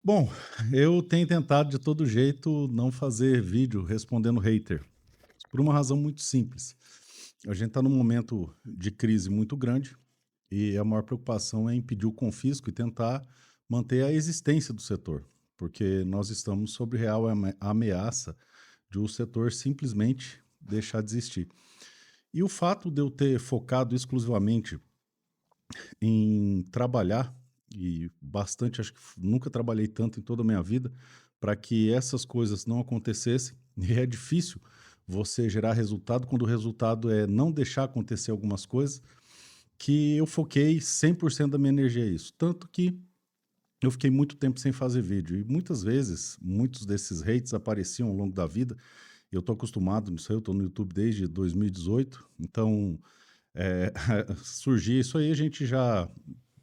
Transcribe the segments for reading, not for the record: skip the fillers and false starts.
Bom, eu tenho tentado de todo jeito não fazer vídeo respondendo hater, por uma razão muito simples. A gente está num momento de crise muito grande e a maior preocupação é impedir o confisco e tentar manter a existência do setor, porque nós estamos sob real ameaça de o setor simplesmente deixar de existir. E o fato de eu ter focado exclusivamente em trabalhar, e bastante, acho que nunca trabalhei tanto em toda a minha vida, para que essas coisas não acontecessem. E é difícil você gerar resultado quando o resultado é não deixar acontecer algumas coisas, que eu foquei 100% da minha energia a isso. Tanto que eu fiquei muito tempo sem fazer vídeo. E muitas vezes, muitos desses hates apareciam ao longo da vida. Eu tô acostumado nisso aí, eu tô no YouTube desde 2018, então surgia isso aí, a gente já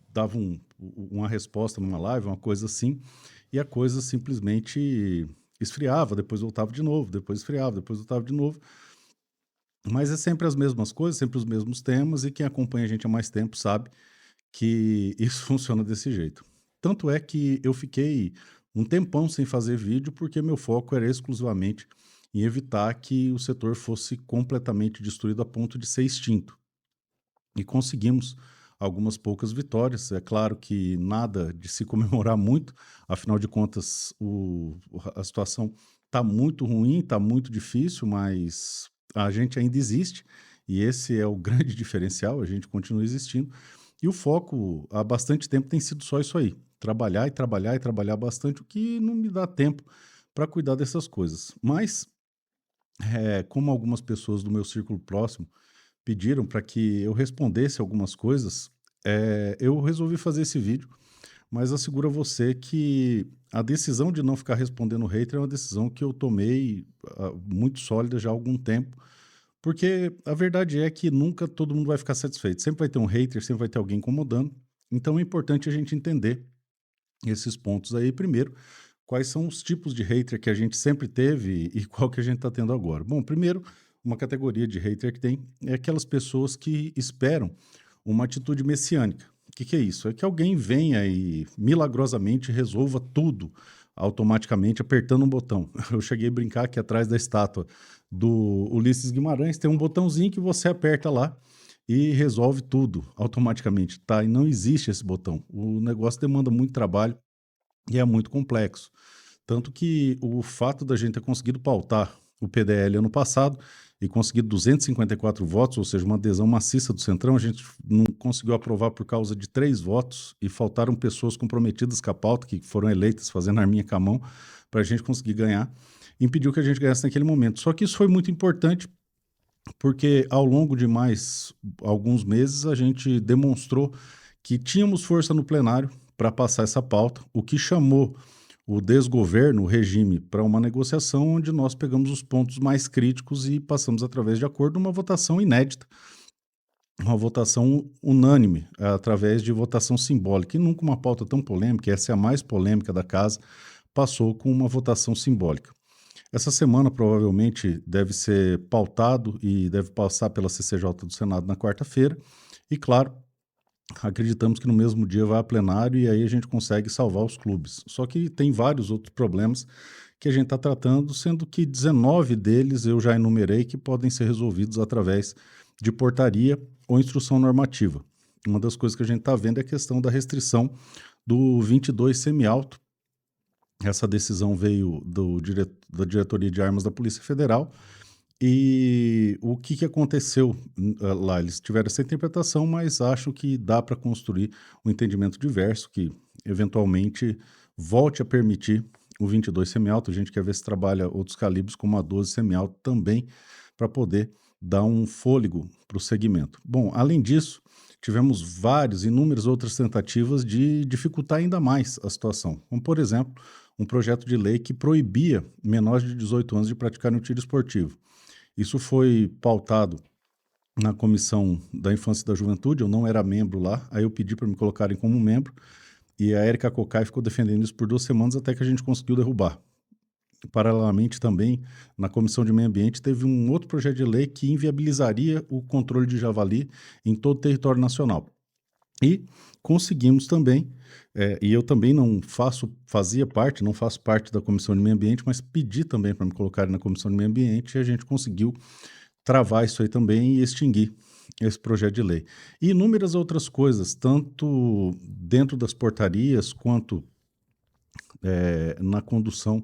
dava uma resposta numa live, uma coisa assim, e a coisa simplesmente esfriava, depois voltava de novo, depois esfriava, depois voltava de novo. Mas é sempre as mesmas coisas, sempre os mesmos temas, e quem acompanha a gente há mais tempo sabe que isso funciona desse jeito. Tanto é que eu fiquei um tempão sem fazer vídeo, porque meu foco era exclusivamente em evitar que o setor fosse completamente destruído a ponto de ser extinto. E conseguimos algumas poucas vitórias. É claro que nada de se comemorar muito, afinal de contas, a situação está muito ruim, está muito difícil, mas a gente ainda existe, e esse é o grande diferencial, a gente continua existindo. E o foco há bastante tempo tem sido só isso aí: trabalhar e trabalhar e trabalhar bastante, o que não me dá tempo para cuidar dessas coisas. Mas, como algumas pessoas do meu círculo próximo pediram para que eu respondesse algumas coisas, eu resolvi fazer esse vídeo, mas asseguro a você que a decisão de não ficar respondendo hater é uma decisão que eu tomei, muito sólida já há algum tempo, porque a verdade é que nunca todo mundo vai ficar satisfeito, sempre vai ter um hater, sempre vai ter alguém incomodando, então é importante a gente entender esses pontos aí. Primeiro, quais são os tipos de hater que a gente sempre teve e qual que a gente está tendo agora? Bom, primeiro, uma categoria de hater que tem é aquelas pessoas que esperam uma atitude messiânica. O que é isso? É que alguém venha e milagrosamente resolva tudo automaticamente apertando um botão. Eu cheguei a brincar que atrás da estátua do Ulisses Guimarães tem um botãozinho que você aperta lá e resolve tudo automaticamente, tá? E não existe esse botão. O negócio demanda muito trabalho e é muito complexo. Tanto que o fato da gente ter conseguido pautar o PDL ano passado e conseguido 254 votos, ou seja, uma adesão maciça do Centrão, a gente não conseguiu aprovar por causa de 3 votos e faltaram pessoas comprometidas com a pauta, que foram eleitas fazendo arminha com a mão, para a gente conseguir ganhar, impediu que a gente ganhasse naquele momento. Só que isso foi muito importante porque ao longo de mais alguns meses a gente demonstrou que tínhamos força no plenário para passar essa pauta, o que chamou o desgoverno, o regime, para uma negociação onde nós pegamos os pontos mais críticos e passamos através de acordo uma votação inédita, uma votação unânime, através de votação simbólica. E nunca uma pauta tão polêmica, essa é a mais polêmica da casa, passou com uma votação simbólica. Essa semana provavelmente deve ser pautado e deve passar pela CCJ do Senado na quarta-feira. E claro, acreditamos que no mesmo dia vai a plenário e aí a gente consegue salvar os clubes. Só que tem vários outros problemas que a gente está tratando, sendo que 19 deles eu já enumerei que podem ser resolvidos através de portaria ou instrução normativa. Uma das coisas que a gente está vendo é a questão da restrição do 22 semialto. Essa decisão veio da Diretoria de Armas da Polícia Federal. E o que aconteceu lá? Eles tiveram essa interpretação, mas acho que dá para construir um entendimento diverso que, eventualmente, volte a permitir o 22 semialto. A gente quer ver se trabalha outros calibres, como a 12 semialto também, para poder dar um fôlego para o segmento. Bom, além disso, tivemos inúmeras outras tentativas de dificultar ainda mais a situação, como, por exemplo, um projeto de lei que proibia menores de 18 anos de praticarem o tiro esportivo. Isso foi pautado na Comissão da Infância e da Juventude, eu não era membro lá, aí eu pedi para me colocarem como membro, e a Érica Cocai ficou defendendo isso por 2 semanas até que a gente conseguiu derrubar. Paralelamente também, na Comissão de Meio Ambiente, teve um outro projeto de lei que inviabilizaria o controle de javali em todo o território nacional. E conseguimos também, e eu também não faço parte da comissão de meio ambiente, mas pedi também para me colocarem na comissão de meio ambiente e a gente conseguiu travar isso aí também e extinguir esse projeto de lei. E inúmeras outras coisas, tanto dentro das portarias quanto na condução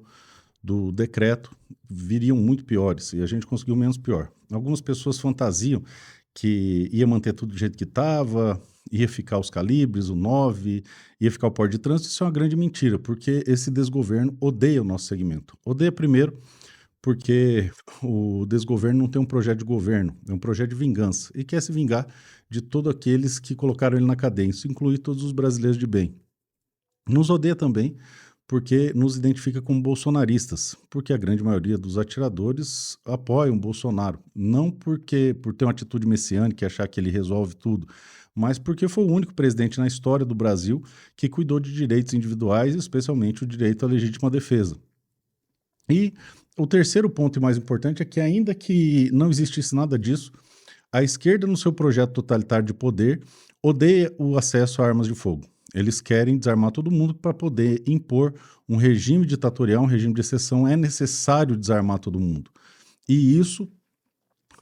do decreto, viriam muito piores e a gente conseguiu menos pior. Algumas pessoas fantasiam que ia manter tudo do jeito que estava, ia ficar os calibres, o 9, ia ficar o porte de trânsito. Isso é uma grande mentira, porque esse desgoverno odeia o nosso segmento. Odeia primeiro porque o desgoverno não tem um projeto de governo, é um projeto de vingança e quer se vingar de todos aqueles que colocaram ele na cadeia, isso inclui todos os brasileiros de bem. Nos odeia também porque nos identifica como bolsonaristas, porque a grande maioria dos atiradores apoiam Bolsonaro, não porque por ter uma atitude messiânica e achar que ele resolve tudo, mas porque foi o único presidente na história do Brasil que cuidou de direitos individuais, especialmente o direito à legítima defesa. E o terceiro ponto e mais importante é que ainda que não existisse nada disso, a esquerda, no seu projeto totalitário de poder, odeia o acesso a armas de fogo. Eles querem desarmar todo mundo para poder impor um regime ditatorial, um regime de exceção. É necessário desarmar todo mundo. E isso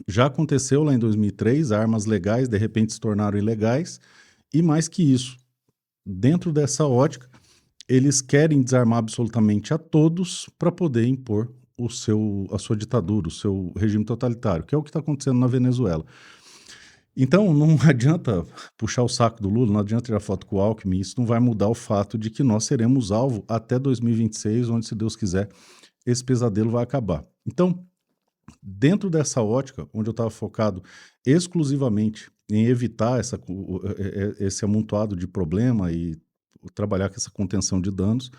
já aconteceu lá em 2003, armas legais de repente se tornaram ilegais. E mais que isso, dentro dessa ótica, eles querem desarmar absolutamente a todos para poder impor a sua ditadura, o seu regime totalitário, que é o que está acontecendo na Venezuela. Então, não adianta puxar o saco do Lula, não adianta tirar foto com o Alckmin, isso não vai mudar o fato de que nós seremos alvo até 2026, onde, se Deus quiser, esse pesadelo vai acabar. Então, dentro dessa ótica, onde eu estava focado exclusivamente em evitar esse amontoado de problema e trabalhar com essa contenção de danos,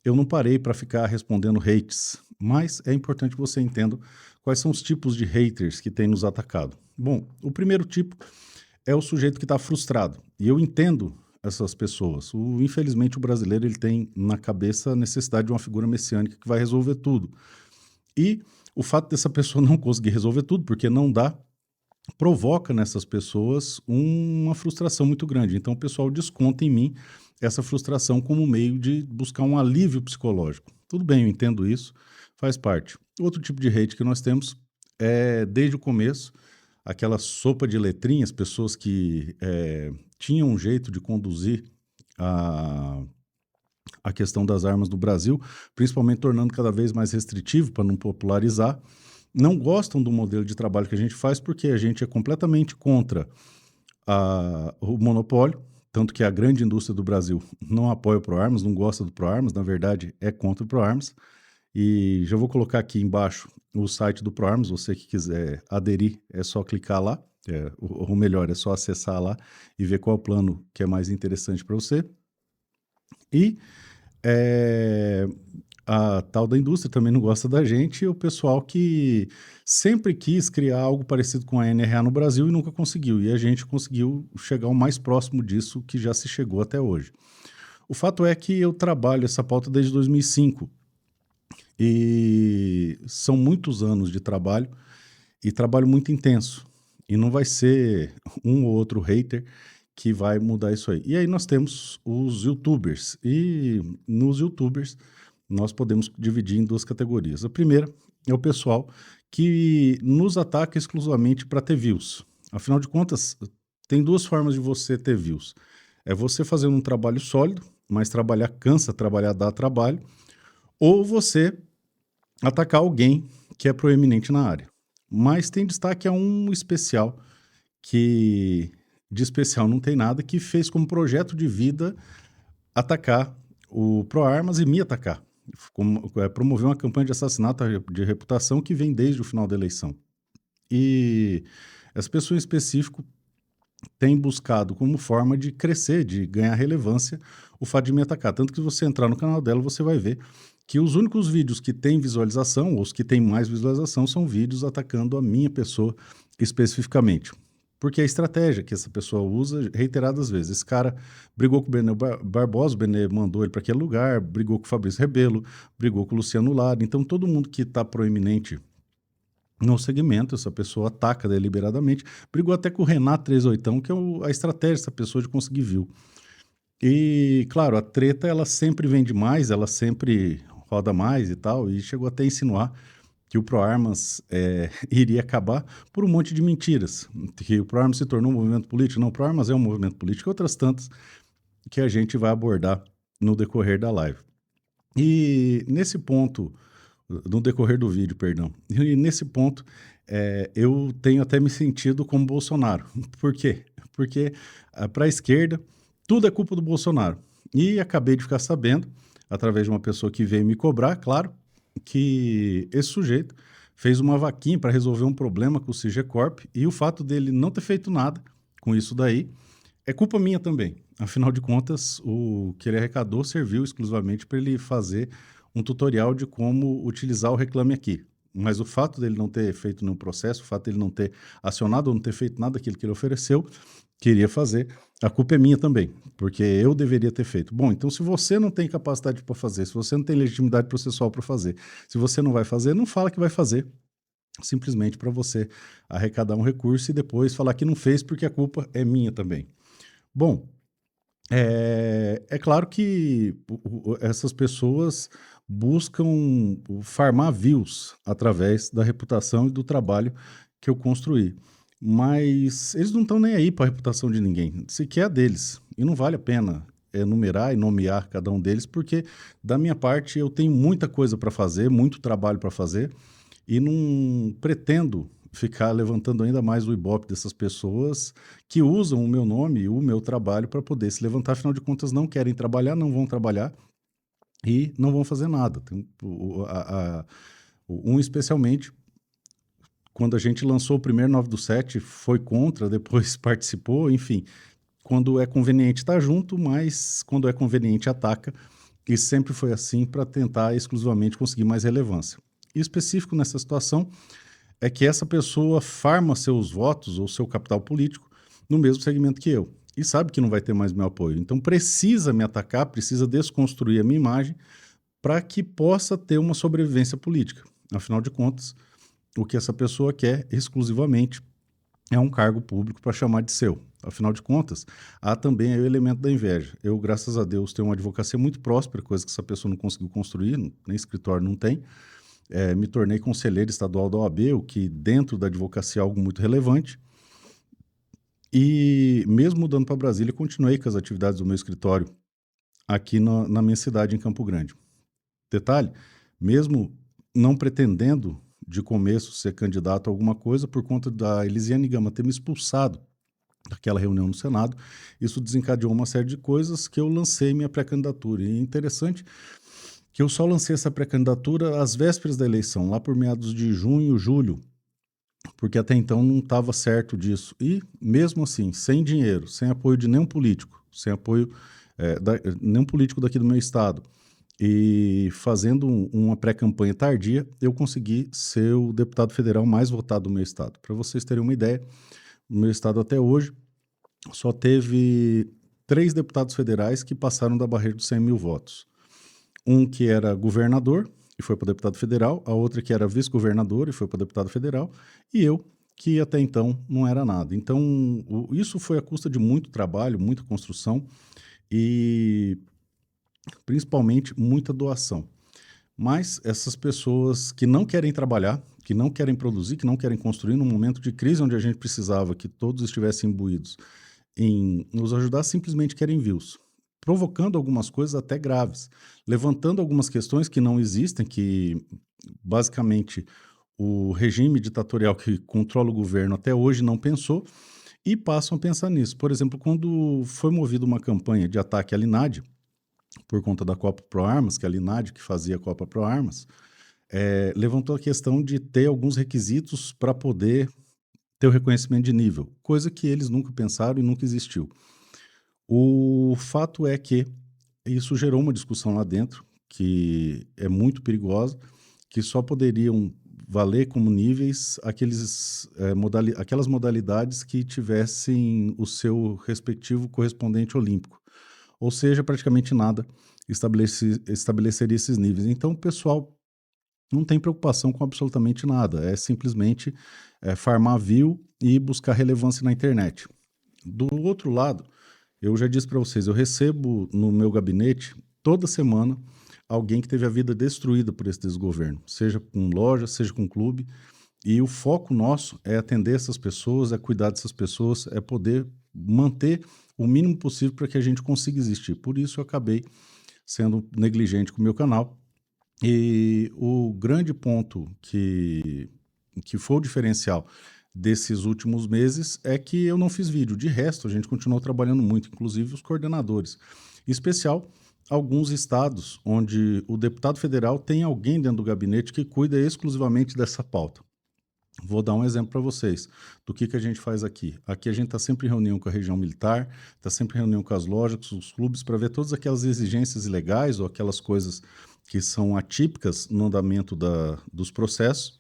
eu não parei para ficar respondendo hates, mas é importante que você entenda quais são os tipos de haters que têm nos atacado. Bom, o primeiro tipo é o sujeito que está frustrado, e eu entendo essas pessoas. Infelizmente, o brasileiro ele tem na cabeça a necessidade de uma figura messiânica que vai resolver tudo. E o fato dessa pessoa não conseguir resolver tudo, porque não dá, provoca nessas pessoas uma frustração muito grande. Então o pessoal desconta em mim essa frustração como meio de buscar um alívio psicológico. Tudo bem, eu entendo isso, faz parte. Outro tipo de hate que nós temos é, desde o começo, aquela sopa de letrinhas, pessoas que tinham um jeito de conduzir a, a questão das armas do Brasil, principalmente tornando cada vez mais restritivo para não popularizar, não gostam do modelo de trabalho que a gente faz porque a gente é completamente contra o monopólio, tanto que a grande indústria do Brasil não apoia o ProArmas, não gosta do ProArmas, na verdade é contra o ProArmas. E já vou colocar aqui embaixo o site do ProArmas, você que quiser aderir é só clicar lá, ou melhor, é só acessar lá e ver qual é o plano que é mais interessante para você. E a tal da indústria também não gosta da gente, e o pessoal que sempre quis criar algo parecido com a NRA no Brasil e nunca conseguiu, e a gente conseguiu chegar o mais próximo disso que já se chegou até hoje. O fato é que eu trabalho essa pauta desde 2005, e são muitos anos de trabalho, e trabalho muito intenso, e não vai ser um ou outro hater que vai mudar isso aí. E aí nós temos os youtubers, e nos youtubers nós podemos dividir em duas categorias. A primeira é o pessoal que nos ataca exclusivamente para ter views. Afinal de contas, tem duas formas de você ter views. É você fazendo um trabalho sólido, mas trabalhar cansa, trabalhar dá trabalho, ou você atacar alguém que é proeminente na área. Mas tem destaque a um especial, que de especial não tem nada, que fez como projeto de vida atacar o ProArmas e me atacar. Promover uma campanha de assassinato de reputação que vem desde o final da eleição. E essa pessoa em específico tem buscado como forma de crescer, de ganhar relevância, o fato de me atacar. Tanto que se você entrar no canal dela, você vai ver que os únicos vídeos que têm visualização, ou os que têm mais visualização, são vídeos atacando a minha pessoa especificamente. Porque a estratégia que essa pessoa usa reiteradas vezes. Esse cara brigou com o Benê Barbosa, o Benê mandou ele para aquele lugar, brigou com o Fabrício Rebelo, brigou com o Luciano Lado. Então todo mundo que está proeminente no segmento, essa pessoa ataca deliberadamente, brigou até com o Renato 38, que é a estratégia dessa pessoa de conseguir view. E, claro, a treta ela sempre vende mais, ela sempre roda mais e tal, e chegou até a insinuar que o ProArmas iria acabar por um monte de mentiras, que o ProArmas se tornou um movimento político. Não, o ProArmas é um movimento político, e outras tantas que a gente vai abordar no decorrer da live. E nesse ponto, no decorrer do vídeo, perdão, e nesse ponto, eu tenho até me sentido como Bolsonaro. Por quê? Porque para a esquerda, tudo é culpa do Bolsonaro. E acabei de ficar sabendo, através de uma pessoa que veio me cobrar, claro, que esse sujeito fez uma vaquinha para resolver um problema com o Sigecorp e o fato dele não ter feito nada com isso daí é culpa minha também. Afinal de contas, o que ele arrecadou serviu exclusivamente para ele fazer um tutorial de como utilizar o Reclame Aqui. Mas o fato dele não ter feito nenhum processo, o fato dele não ter acionado ou não ter feito nada daquilo que ele ofereceu, queria fazer, a culpa é minha também, porque eu deveria ter feito. Bom, então se você não tem capacidade para fazer, se você não tem legitimidade processual para fazer, se você não vai fazer, não fala que vai fazer, simplesmente para você arrecadar um recurso e depois falar que não fez porque a culpa é minha também. Bom, é claro que essas pessoas buscam farmar views através da reputação e do trabalho que eu construí. Mas eles não estão nem aí para a reputação de ninguém, sequer a deles. E não vale a pena enumerar e nomear cada um deles, porque da minha parte eu tenho muita coisa para fazer, muito trabalho para fazer, e não pretendo ficar levantando ainda mais o ibope dessas pessoas que usam o meu nome e o meu trabalho para poder se levantar, afinal de contas não querem trabalhar, não vão trabalhar e não vão fazer nada. Tem, um especialmente, quando a gente lançou o primeiro 9 do 7, foi contra, depois participou, enfim. Quando é conveniente está junto, mas quando é conveniente ataca, e sempre foi assim para tentar exclusivamente conseguir mais relevância. E específico nessa situação, é que essa pessoa farma seus votos ou seu capital político no mesmo segmento que eu. E sabe que não vai ter mais meu apoio. Então precisa me atacar, precisa desconstruir a minha imagem para que possa ter uma sobrevivência política. Afinal de contas, o que essa pessoa quer exclusivamente é um cargo público para chamar de seu. Afinal de contas, há também aí o elemento da inveja. Eu, graças a Deus, tenho uma advocacia muito próspera, coisa que essa pessoa não conseguiu construir, nem escritório não tem. Me tornei conselheiro estadual da OAB, o que dentro da advocacia é algo muito relevante. E mesmo mudando para Brasília, continuei com as atividades do meu escritório aqui na minha cidade, em Campo Grande. Detalhe, mesmo não pretendendo de começo ser candidato a alguma coisa, por conta da Elisiane Gama ter me expulsado daquela reunião no Senado, isso desencadeou uma série de coisas que eu lancei minha pré-candidatura. E é interessante que eu só lancei essa pré-candidatura às vésperas da eleição, lá por meados de junho, julho, porque até então não estava certo disso. E, mesmo assim, sem dinheiro, sem apoio de nenhum político, sem apoio nenhum político daqui do meu estado, e fazendo uma pré-campanha tardia, eu consegui ser o deputado federal mais votado do meu estado. Para vocês terem uma ideia, no meu estado até hoje só teve 3 deputados federais que passaram da barreira dos 100 mil votos. Um que era governador e foi para deputado federal, a outra que era vice-governador e foi para deputado federal, e eu, que até então não era nada. Então, isso foi à custa de muito trabalho, muita construção e principalmente muita doação. Mas essas pessoas que não querem trabalhar, que não querem produzir, que não querem construir, num momento de crise onde a gente precisava que todos estivessem imbuídos em nos ajudar, simplesmente querem views, provocando algumas coisas até graves, levantando algumas questões que não existem, que basicamente o regime ditatorial que controla o governo até hoje não pensou e passam a pensar nisso. Por exemplo, quando foi movida uma campanha de ataque à Linad, por conta da Copa Pro Armas, que é a Linad que fazia a Copa Pro Armas, levantou a questão de ter alguns requisitos para poder ter o reconhecimento de nível, coisa que eles nunca pensaram e nunca existiu. O fato é que isso gerou uma discussão lá dentro, que é muito perigosa, que só poderiam valer como níveis aquelas modalidades que tivessem o seu respectivo correspondente olímpico. Ou seja, praticamente nada estabeleceria esses níveis. Então, o pessoal não tem preocupação com absolutamente nada, é simplesmente farmar view e buscar relevância na internet. Do outro lado, eu já disse para vocês, eu recebo no meu gabinete toda semana alguém que teve a vida destruída por esse desgoverno, seja com loja, seja com clube, e o foco nosso é atender essas pessoas, é cuidar dessas pessoas, é poder manter o mínimo possível para que a gente consiga existir. Por isso eu acabei sendo negligente com o meu canal. E o grande ponto que foi o diferencial desses últimos meses é que eu não fiz vídeo. De resto, a gente continuou trabalhando muito, inclusive os coordenadores. Em especial, alguns estados onde o deputado federal tem alguém dentro do gabinete que cuida exclusivamente dessa pauta. Vou dar um exemplo para vocês do que a gente faz aqui. Aqui a gente está sempre em reunião com a região militar, está sempre em reunião com as lojas, com os clubes, para ver todas aquelas exigências ilegais ou aquelas coisas que são atípicas no andamento dos processos,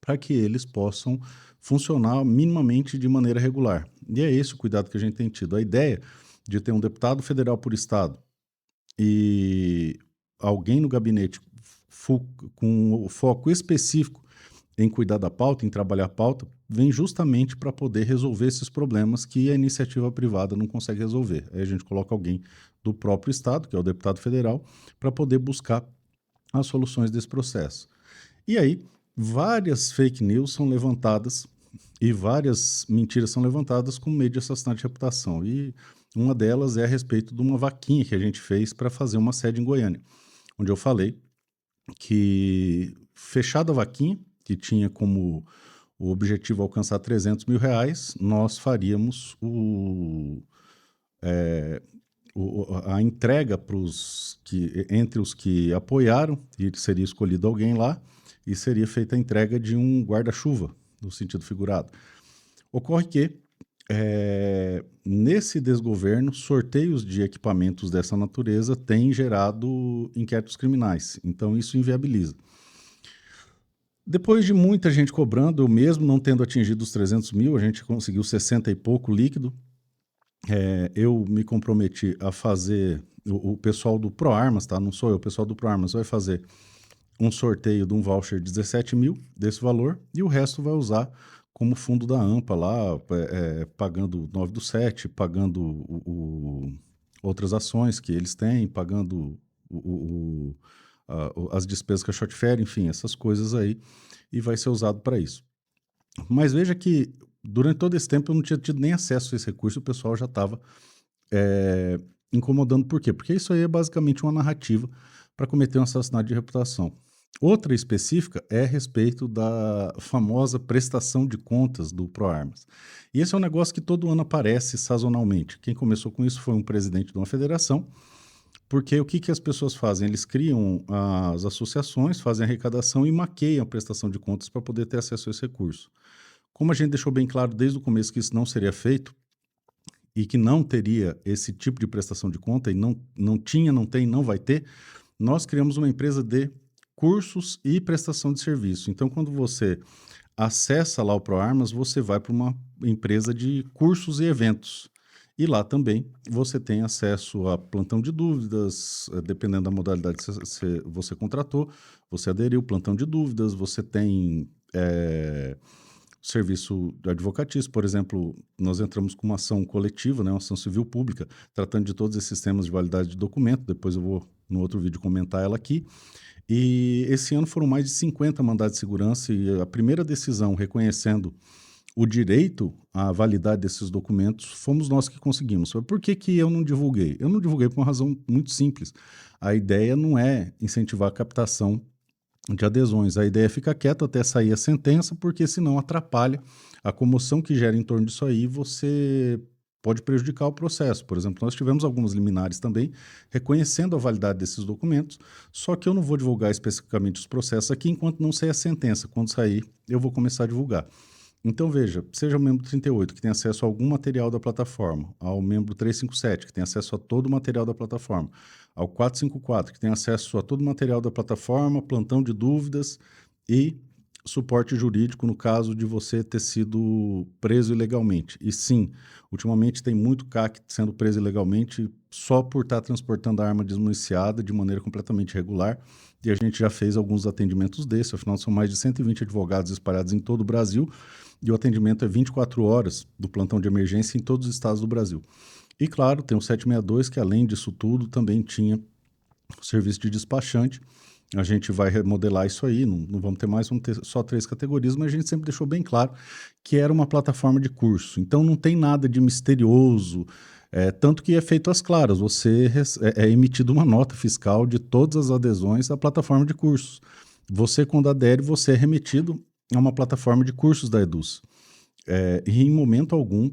para que eles possam funcionar minimamente de maneira regular. E é esse o cuidado que a gente tem tido. A ideia de ter um deputado federal por estado e alguém no gabinete com o foco específico em cuidar da pauta, em trabalhar a pauta, vem justamente para poder resolver esses problemas que a iniciativa privada não consegue resolver. Aí a gente coloca alguém do próprio estado, que é o deputado federal, para poder buscar as soluções desse processo. E aí, várias fake news são levantadas e várias mentiras são levantadas como meio de assassinato de reputação. E uma delas é a respeito de uma vaquinha que a gente fez para fazer uma sede em Goiânia, onde eu falei que, fechada a vaquinha, que tinha como o objetivo alcançar R$ 300 mil, nós faríamos a entrega entre os que apoiaram, e seria escolhido alguém lá, e seria feita a entrega de um guarda-chuva, no sentido figurado. Ocorre que, nesse desgoverno, sorteios de equipamentos dessa natureza têm gerado inquéritos criminais, então isso inviabiliza. Depois de muita gente cobrando, eu mesmo não tendo atingido os 300 mil, a gente conseguiu 60 e pouco líquido. Eu me comprometi a fazer, o pessoal do ProArmas, tá? Não sou eu, o pessoal do ProArmas vai fazer um sorteio de um voucher de 17 mil desse valor e o resto vai usar como fundo da AMPA lá, pagando 9 do 7, pagando outras ações que eles têm, pagando as despesas com a short fair, enfim, essas coisas aí, e vai ser usado para isso. Mas veja que durante todo esse tempo eu não tinha tido nem acesso a esse recurso, o pessoal já estava incomodando. Por quê? Porque isso aí é basicamente uma narrativa para cometer um assassinato de reputação. Outra específica é a respeito da famosa prestação de contas do ProArmas. E esse é um negócio que todo ano aparece sazonalmente. Quem começou com isso foi um presidente de uma federação, porque o que as pessoas fazem? Eles criam as associações, fazem arrecadação e maqueiam a prestação de contas para poder ter acesso a esse recurso. Como a gente deixou bem claro desde o começo que isso não seria feito e que não teria esse tipo de prestação de conta, e não tinha, não tem, não vai ter, nós criamos uma empresa de cursos e prestação de serviço. Então, quando você acessa lá o ProArmas, você vai para uma empresa de cursos e eventos. E lá também você tem acesso a plantão de dúvidas, dependendo da modalidade que você contratou, você aderiu, plantão de dúvidas, você tem serviço advocatício. Por exemplo, nós entramos com uma ação coletiva, né, uma ação civil pública, tratando de todos esses temas de validade de documento, depois eu vou, no outro vídeo, comentar ela aqui. E esse ano foram mais de 50 mandados de segurança e a primeira decisão reconhecendo o direito à validade desses documentos fomos nós que conseguimos. Por que eu não divulguei? Eu não divulguei por uma razão muito simples. A ideia não é incentivar a captação de adesões. A ideia é ficar quieto até sair a sentença, porque senão atrapalha a comoção que gera em torno disso aí, você pode prejudicar o processo. Por exemplo, nós tivemos algumas liminares também reconhecendo a validade desses documentos, só que eu não vou divulgar especificamente os processos aqui enquanto não sair a sentença. Quando sair, eu vou começar a divulgar. Então, veja, seja o membro 38, que tem acesso a algum material da plataforma, ao membro 357, que tem acesso a todo o material da plataforma, ao 454, que tem acesso a todo o material da plataforma, plantão de dúvidas e suporte jurídico no caso de você ter sido preso ilegalmente. E sim, ultimamente tem muito CAC sendo preso ilegalmente só por estar transportando a arma desmuniciada de maneira completamente irregular. E a gente já fez alguns atendimentos desses, afinal são mais de 120 advogados espalhados em todo o Brasil, e o atendimento é 24 horas do plantão de emergência em todos os estados do Brasil. E claro, tem o 762, que além disso tudo também tinha o serviço de despachante. A gente vai remodelar isso aí, não vamos ter mais, vamos ter só 3 categorias, mas a gente sempre deixou bem claro que era uma plataforma de curso. Então não tem nada de misterioso, tanto que é feito às claras, é emitida uma nota fiscal de todas as adesões à plataforma de cursos. Você, quando adere, você é remetido a uma plataforma de cursos da Eduz. E em momento algum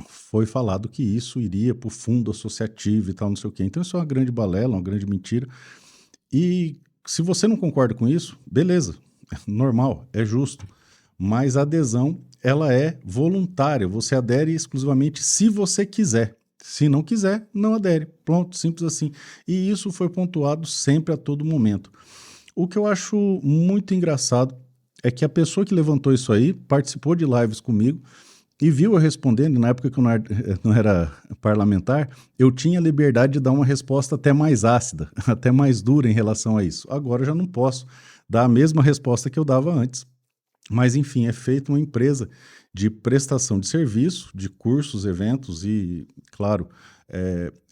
foi falado que isso iria para o fundo associativo e tal, não sei o quê. Então isso é uma grande balela, uma grande mentira. E se você não concorda com isso, beleza, é normal, é justo. Mas a adesão, ela é voluntária. Você adere exclusivamente se você quiser. Se não quiser, não adere. Pronto, simples assim. E isso foi pontuado sempre a todo momento. O que eu acho muito engraçado é que a pessoa que levantou isso aí participou de lives comigo e viu eu respondendo, na época que eu não era parlamentar, eu tinha liberdade de dar uma resposta até mais ácida, até mais dura em relação a isso. Agora eu já não posso dar a mesma resposta que eu dava antes. Mas, enfim, é feita uma empresa de prestação de serviço, de cursos, eventos e, claro,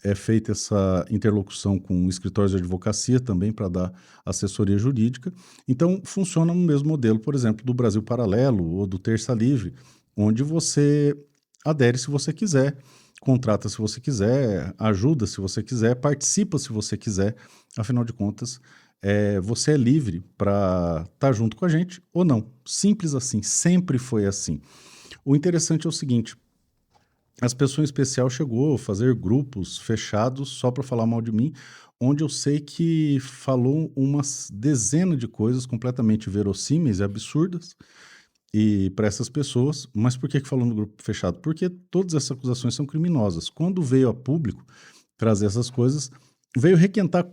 é feita essa interlocução com escritórios de advocacia também para dar assessoria jurídica. Então, funciona no mesmo modelo, por exemplo, do Brasil Paralelo ou do Terça Livre, onde você adere se você quiser, contrata se você quiser, ajuda se você quiser, participa se você quiser, afinal de contas, você é livre para estar junto com a gente ou não. Simples assim, sempre foi assim. O interessante é o seguinte, as pessoas em especial chegou a fazer grupos fechados só para falar mal de mim, onde eu sei que falou umas dezenas de coisas completamente verossímeis e absurdas, e para essas pessoas, mas por que falou no grupo fechado? Porque todas essas acusações são criminosas. Quando veio a público trazer essas coisas, veio requentar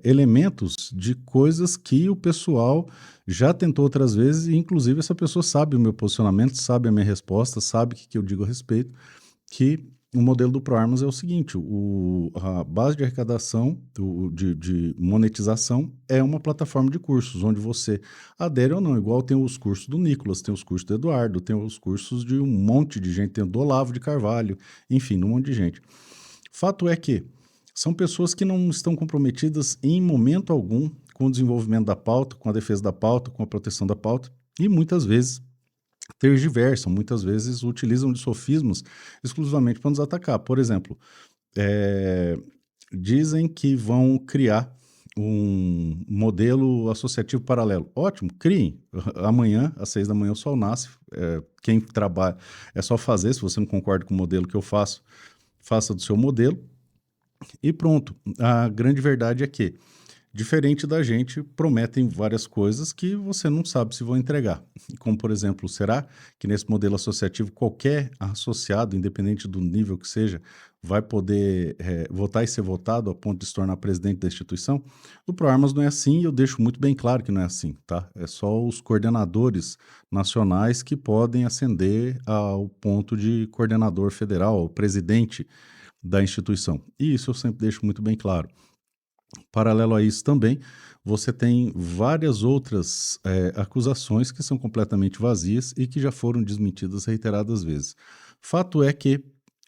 elementos de coisas que o pessoal já tentou outras vezes, e inclusive essa pessoa sabe o meu posicionamento, sabe a minha resposta, sabe o que eu digo a respeito, que o modelo do ProArmas é o seguinte, a base de arrecadação, de monetização, é uma plataforma de cursos, onde você adere ou não, igual tem os cursos do Nicolas, tem os cursos do Eduardo, tem os cursos de um monte de gente, tem o do Olavo de Carvalho, enfim, um monte de gente. Fato é que são pessoas que não estão comprometidas em momento algum com o desenvolvimento da pauta, com a defesa da pauta, com a proteção da pauta, e muitas vezes tergiversam, muitas vezes utilizam de sofismas exclusivamente para nos atacar. Por exemplo, dizem que vão criar um modelo associativo paralelo. Ótimo, criem. Amanhã, às 6 da manhã, o sol nasce. Quem trabalha, é só fazer. Se você não concorda com o modelo que eu faço, faça do seu modelo. E pronto. A grande verdade é que, diferente da gente, prometem várias coisas que você não sabe se vão entregar. Como, por exemplo, será que nesse modelo associativo qualquer associado, independente do nível que seja, vai poder votar e ser votado a ponto de se tornar presidente da instituição? No ProArmas não é assim e eu deixo muito bem claro que não é assim, tá? É só os coordenadores nacionais que podem ascender ao ponto de coordenador federal, ao presidente da instituição. E isso eu sempre deixo muito bem claro. Paralelo a isso também, você tem várias outras acusações que são completamente vazias e que já foram desmentidas reiteradas vezes. Fato é que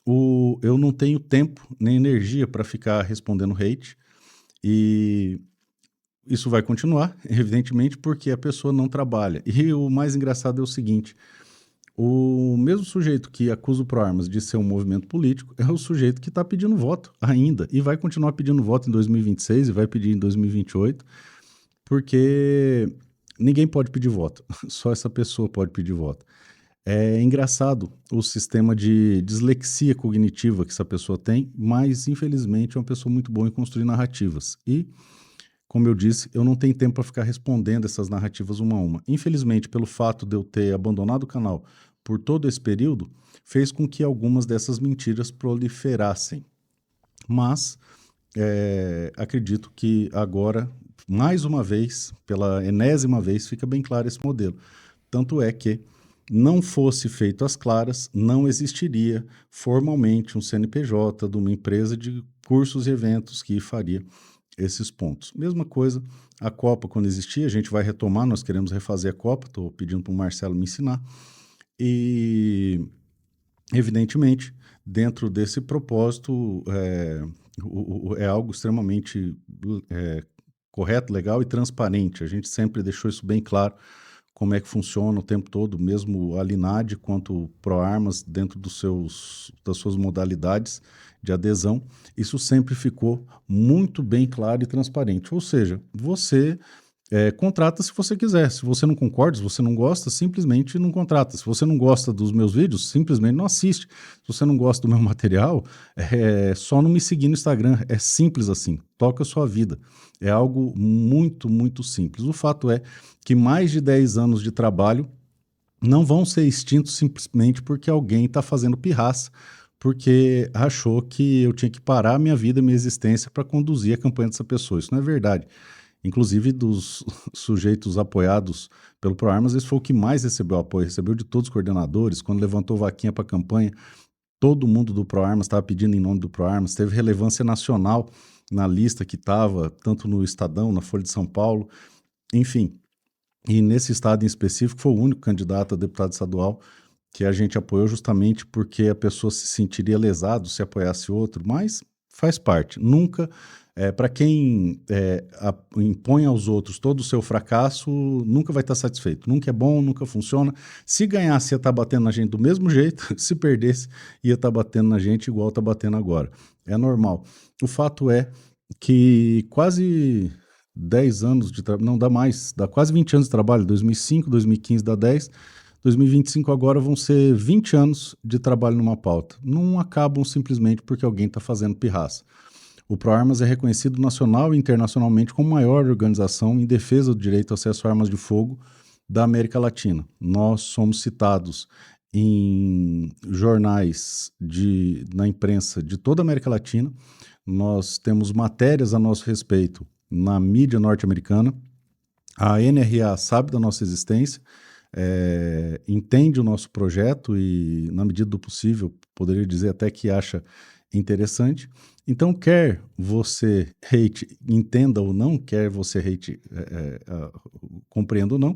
eu não tenho tempo nem energia para ficar respondendo hate e isso vai continuar, evidentemente, porque a pessoa não trabalha. E o mais engraçado é o seguinte, o mesmo sujeito que acusa o ProArmas de ser um movimento político é o sujeito que está pedindo voto ainda e vai continuar pedindo voto em 2026 e vai pedir em 2028, porque ninguém pode pedir voto, só essa pessoa pode pedir voto. É engraçado o sistema de dislexia cognitiva que essa pessoa tem, mas infelizmente é uma pessoa muito boa em construir narrativas. E, como eu disse, eu não tenho tempo para ficar respondendo essas narrativas uma a uma. Infelizmente, pelo fato de eu ter abandonado o canal por todo esse período, fez com que algumas dessas mentiras proliferassem. Mas acredito que agora Mais uma vez, pela enésima vez, fica bem claro esse modelo. Tanto é que, não fosse feito às claras, não existiria formalmente um CNPJ de uma empresa de cursos e eventos que faria esses pontos. Mesma coisa, a Copa, quando existia, a gente vai retomar, nós queremos refazer a Copa, estou pedindo para o Marcelo me ensinar, e, evidentemente, dentro desse propósito, é algo extremamente é, correto, legal e transparente. A gente sempre deixou isso bem claro, como é que funciona o tempo todo, mesmo a Linad quanto o ProArmas, dentro das suas modalidades de adesão, isso sempre ficou muito bem claro e transparente. Ou seja, você contrata se você quiser. Se você não concorda, se você não gosta, simplesmente não contrata. Se você não gosta dos meus vídeos, simplesmente não assiste. Se você não gosta do meu material, só não me seguir no Instagram. É simples assim. Toca a sua vida. É algo muito, muito simples. O fato é que mais de 10 anos de trabalho não vão ser extintos simplesmente porque alguém está fazendo pirraça, porque achou que eu tinha que parar a minha vida, minha existência para conduzir a campanha dessa pessoa. Isso não é verdade. Inclusive, dos sujeitos apoiados pelo ProArmas, esse foi o que mais recebeu apoio, recebeu de todos os coordenadores. Quando levantou vaquinha para a campanha, todo mundo do ProArmas estava pedindo em nome do ProArmas, teve relevância nacional na lista que estava, tanto no Estadão, na Folha de São Paulo, enfim. E nesse estado em específico, foi o único candidato a deputado estadual que a gente apoiou justamente porque a pessoa se sentiria lesado se apoiasse outro, mas faz parte. Nunca, para quem impõe aos outros todo o seu fracasso, nunca vai estar satisfeito. Nunca é bom, nunca funciona. Se ganhasse, ia estar batendo na gente do mesmo jeito. Se perdesse, ia estar batendo na gente igual está batendo agora. É normal. O fato é que quase 10 anos de trabalho, não dá mais, dá quase 20 anos de trabalho, 2005, 2015 dá 10, 2025 agora vão ser 20 anos de trabalho numa pauta. Não acabam simplesmente porque alguém está fazendo pirraça. O ProArmas é reconhecido nacional e internacionalmente como a maior organização em defesa do direito ao acesso a armas de fogo da América Latina. Nós somos citados em jornais, na imprensa de toda a América Latina. Nós temos matérias a nosso respeito na mídia norte-americana. A NRA sabe da nossa existência, entende o nosso projeto e, na medida do possível, poderia dizer até que acha interessante. Então, quer você entenda ou não, quer você compreenda ou não,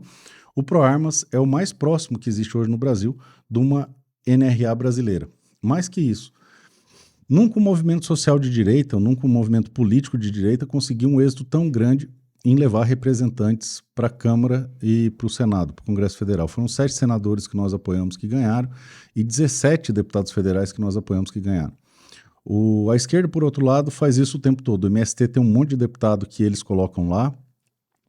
o ProArmas é o mais próximo que existe hoje no Brasil de uma NRA brasileira. Mais que isso, nunca um movimento social de direita, ou nunca um movimento político de direita conseguiu um êxito tão grande em levar representantes para a Câmara e para o Senado, para o Congresso Federal. Foram 7 senadores que nós apoiamos que ganharam e 17 deputados federais que nós apoiamos que ganharam. A esquerda, por outro lado, faz isso o tempo todo. O MST tem um monte de deputado que eles colocam lá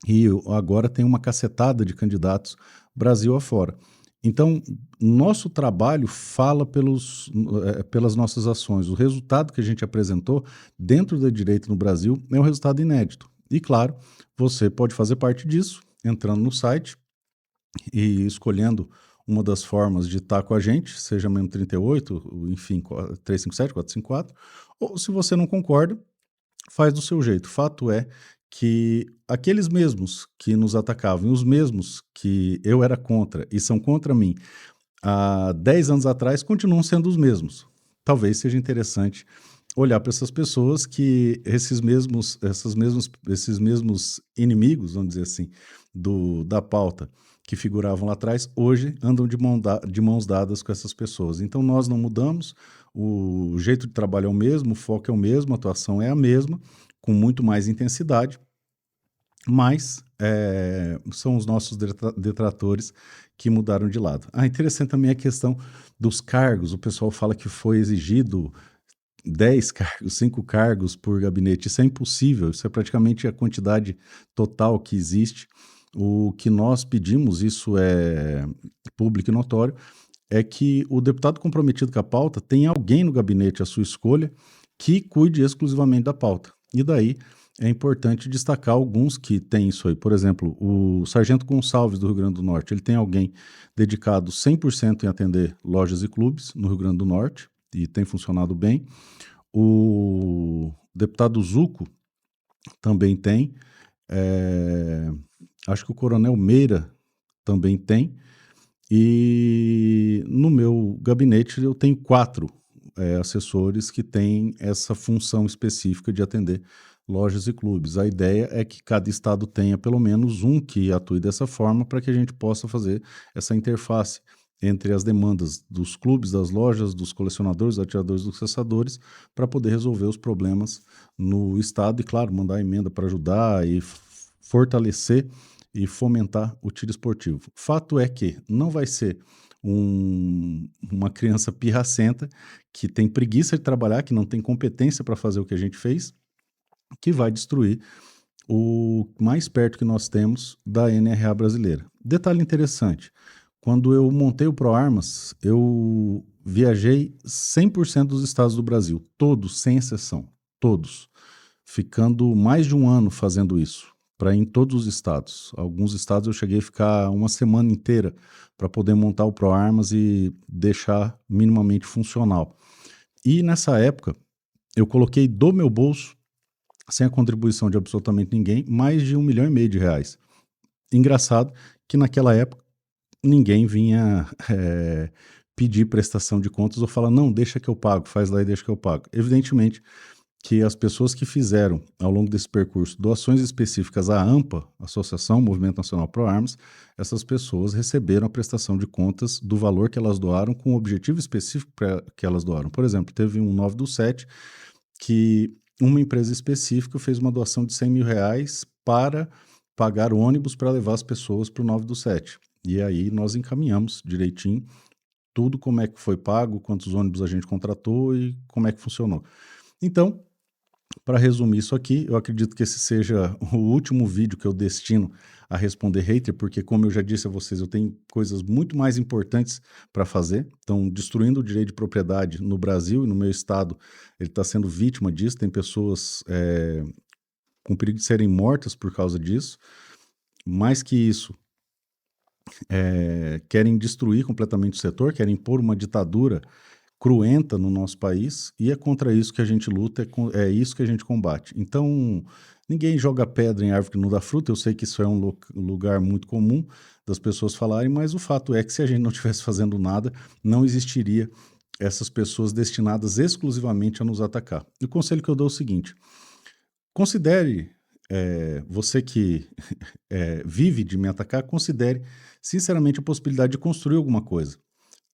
e agora tem uma cacetada de candidatos Brasil afora. Então, nosso trabalho fala pelas nossas ações. O resultado que a gente apresentou dentro da direita no Brasil é um resultado inédito. E, claro, você pode fazer parte disso entrando no site e escolhendo uma das formas de estar com a gente, seja membro 38, enfim, 357, 454, ou se você não concorda, faz do seu jeito. Fato é que aqueles mesmos que nos atacavam, e os mesmos que eu era contra e são contra mim há 10 anos atrás, continuam sendo os mesmos. Talvez seja interessante olhar para essas pessoas que esses mesmos inimigos, vamos dizer assim, da pauta que figuravam lá atrás, hoje andam de mãos dadas com essas pessoas. Então nós não mudamos, o jeito de trabalho é o mesmo, o foco é o mesmo, a atuação é a mesma, com muito mais intensidade, mas são os nossos detratores que mudaram de lado. Interessante também a questão dos cargos. O pessoal fala que foi exigido 10 cargos, 5 cargos por gabinete. Isso é impossível, isso é praticamente a quantidade total que existe. O que nós pedimos, isso é público e notório, é que o deputado comprometido com a pauta tenha alguém no gabinete à sua escolha que cuide exclusivamente da pauta. E daí é importante destacar alguns que têm isso aí. Por exemplo, o Sargento Gonçalves do Rio Grande do Norte, ele tem alguém dedicado 100% em atender lojas e clubes no Rio Grande do Norte e tem funcionado bem. O deputado Zuco também tem. eh, acho que o Coronel Meira também tem, e no meu gabinete eu tenho 4 assessores que têm essa função específica de atender lojas e clubes. A ideia é que cada estado tenha pelo menos um que atue dessa forma, para que a gente possa fazer essa interface entre as demandas dos clubes, das lojas, dos colecionadores, dos atiradores, dos caçadores, para poder resolver os problemas no estado e, claro, mandar emenda para ajudar e fortalecer e fomentar o tiro esportivo. Fato é que não vai ser uma criança pirracenta que tem preguiça de trabalhar, que não tem competência para fazer o que a gente fez, que vai destruir o mais perto que nós temos da NRA brasileira. Detalhe interessante, quando eu montei o ProArmas, eu viajei 100% dos estados do Brasil, todos, sem exceção, todos, ficando mais de um ano fazendo isso, para ir em todos os estados. Alguns estados eu cheguei a ficar uma semana inteira para poder montar o ProArmas e deixar minimamente funcional. E nessa época, eu coloquei do meu bolso, sem a contribuição de absolutamente ninguém, mais de R$ 1,5 milhão. Engraçado que naquela época ninguém vinha pedir prestação de contas ou falar, não, deixa que eu pago, faz lá e deixa que eu pago. Evidentemente que as pessoas que fizeram, ao longo desse percurso, doações específicas à AMPA, Associação Movimento Nacional Pro Armas, essas pessoas receberam a prestação de contas do valor que elas doaram com o objetivo específico que elas doaram. Por exemplo, teve um 9/7 que uma empresa específica fez uma doação de R$ 100 mil para pagar o ônibus para levar as pessoas para o 9/7. E aí nós encaminhamos direitinho tudo, como é que foi pago, quantos ônibus a gente contratou e como é que funcionou. Então, para resumir isso aqui, eu acredito que esse seja o último vídeo que eu destino a responder hater, porque, como eu já disse a vocês, eu tenho coisas muito mais importantes para fazer. Então, destruindo o direito de propriedade no Brasil e no meu estado, ele está sendo vítima disso. Tem pessoas com perigo de serem mortas por causa disso. Mais que isso, querem destruir completamente o setor, querem impor uma ditadura cruenta no nosso país, e é contra isso que a gente luta, é isso que a gente combate. Então, ninguém joga pedra em árvore que não dá fruta. Eu sei que isso é um lugar muito comum das pessoas falarem, mas o fato é que se a gente não estivesse fazendo nada, não existiria essas pessoas destinadas exclusivamente a nos atacar. E o conselho que eu dou é o seguinte: considere, você que vive de me atacar, considere sinceramente a possibilidade de construir alguma coisa.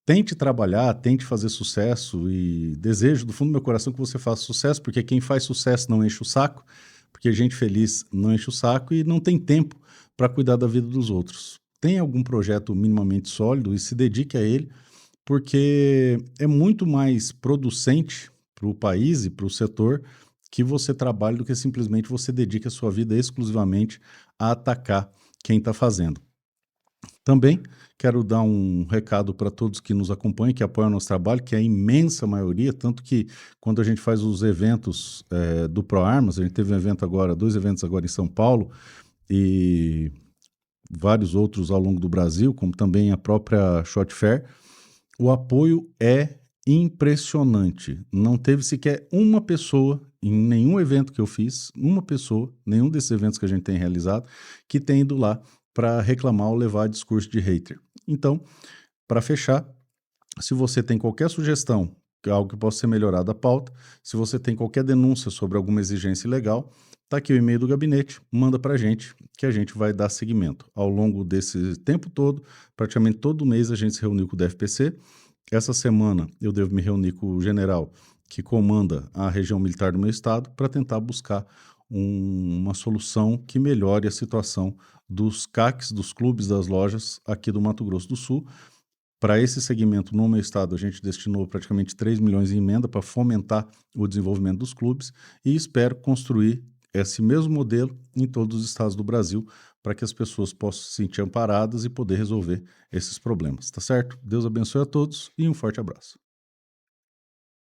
Tente trabalhar, tente fazer sucesso, e desejo do fundo do meu coração que você faça sucesso, porque quem faz sucesso não enche o saco, porque gente feliz não enche o saco e não tem tempo para cuidar da vida dos outros. Tenha algum projeto minimamente sólido e se dedique a ele, porque é muito mais producente para o país e para o setor que você trabalhe do que simplesmente você dedique a sua vida exclusivamente a atacar quem está fazendo. Também quero dar um recado para todos que nos acompanham, que apoiam o nosso trabalho, que é a imensa maioria, tanto que quando a gente faz os eventos do ProArmas, a gente teve um evento agora, 2 eventos agora em São Paulo e vários outros ao longo do Brasil, como também a própria Shot Fair, o apoio é impressionante. Não teve sequer uma pessoa em nenhum evento que eu fiz, uma pessoa, nenhum desses eventos que a gente tem realizado, que tem ido lá para reclamar ou levar discurso de hater. Então, para fechar, se você tem qualquer sugestão, que é algo que possa ser melhorado a pauta, se você tem qualquer denúncia sobre alguma exigência ilegal, tá aqui o e-mail do gabinete, manda para a gente, que a gente vai dar seguimento. Ao longo desse tempo todo, praticamente todo mês a gente se reuniu com o DFPC. Essa semana eu devo me reunir com o general que comanda a região militar do meu estado para tentar buscar uma solução que melhore a situação dos CACs, dos clubes, das lojas aqui do Mato Grosso do Sul. Para esse segmento, no meu estado, a gente destinou praticamente 3 milhões em emenda para fomentar o desenvolvimento dos clubes, e espero construir esse mesmo modelo em todos os estados do Brasil, para que as pessoas possam se sentir amparadas e poder resolver esses problemas, tá certo? Deus abençoe a todos e um forte abraço.